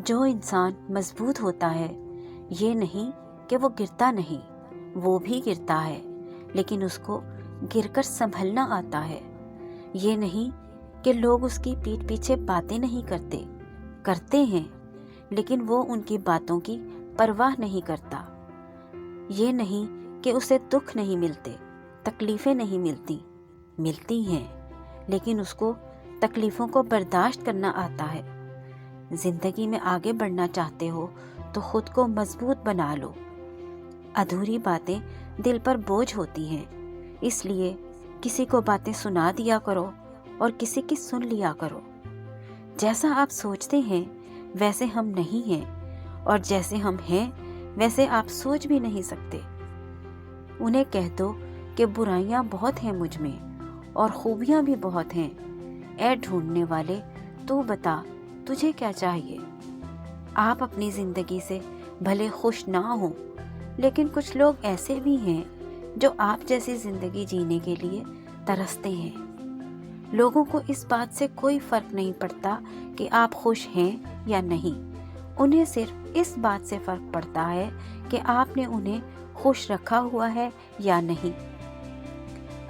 جو انسان مضبوط ہوتا ہے یہ نہیں کہ وہ گرتا نہیں، وہ بھی گرتا ہے لیکن اس کو گر کر سنبھلنا آتا ہے۔ یہ نہیں کہ لوگ اس کی پیٹھ پیچھے باتیں نہیں کرتے ہیں لیکن وہ ان کی باتوں کی پرواہ نہیں کرتا۔ یہ نہیں کہ اسے دکھ نہیں ملتے، تکلیفیں نہیں ملتی ہیں لیکن اس کو تکلیفوں کو برداشت کرنا آتا ہے۔ زندگی میں آگے بڑھنا چاہتے ہو تو خود کو مضبوط بنا لو۔ ادھوری باتیں دل پر بوجھ ہوتی ہیں، اس لیے کسی کو باتیں سنا دیا کرو اور کسی کی سن لیا کرو۔ جیسا آپ سوچتے ہیں ویسے ہم نہیں ہیں، اور جیسے ہم ہیں ویسے آپ سوچ بھی نہیں سکتے۔ انہیں کہہ دو کہ برائیاں بہت ہیں مجھ میں اور خوبیاں بھی بہت ہیں۔ اے ڈھونڈنے والے تو بتا تجھے کیا چاہیے؟ آپ اپنی زندگی سے بھلے خوش نہ ہوں لیکن کچھ لوگ ایسے بھی ہیں جو آپ جیسی زندگی جینے کے لیے ترستے ہیں۔ لوگوں کو اس بات سے کوئی فرق نہیں پڑتا کہ آپ خوش ہیں یا نہیں، انہیں صرف اس بات سے فرق پڑتا ہے کہ آپ نے انہیں خوش رکھا ہوا ہے یا نہیں۔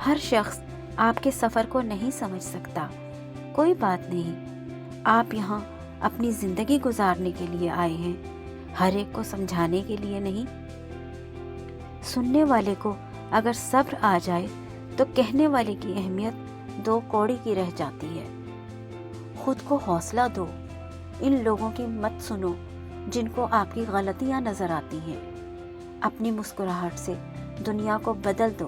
ہر شخص آپ کے سفر کو نہیں سمجھ سکتا، کوئی بات نہیں، آپ یہاں اپنی زندگی گزارنے کے لیے آئے ہیں، ہر ایک کو سمجھانے کے لیے نہیں۔ سننے والے کو اگر صبر آ جائے تو کہنے والے کی اہمیت 2 کوڑی کی رہ جاتی ہے۔ خود کو حوصلہ دو، ان لوگوں کی مت سنو جن کو آپ کی غلطیاں نظر آتی ہیں۔ اپنی مسکراہٹ سے دنیا کو بدل دو،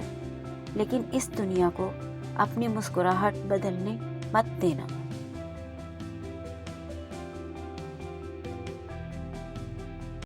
لیکن اس دنیا کو اپنی مسکراہٹ بدلنے مت دینا۔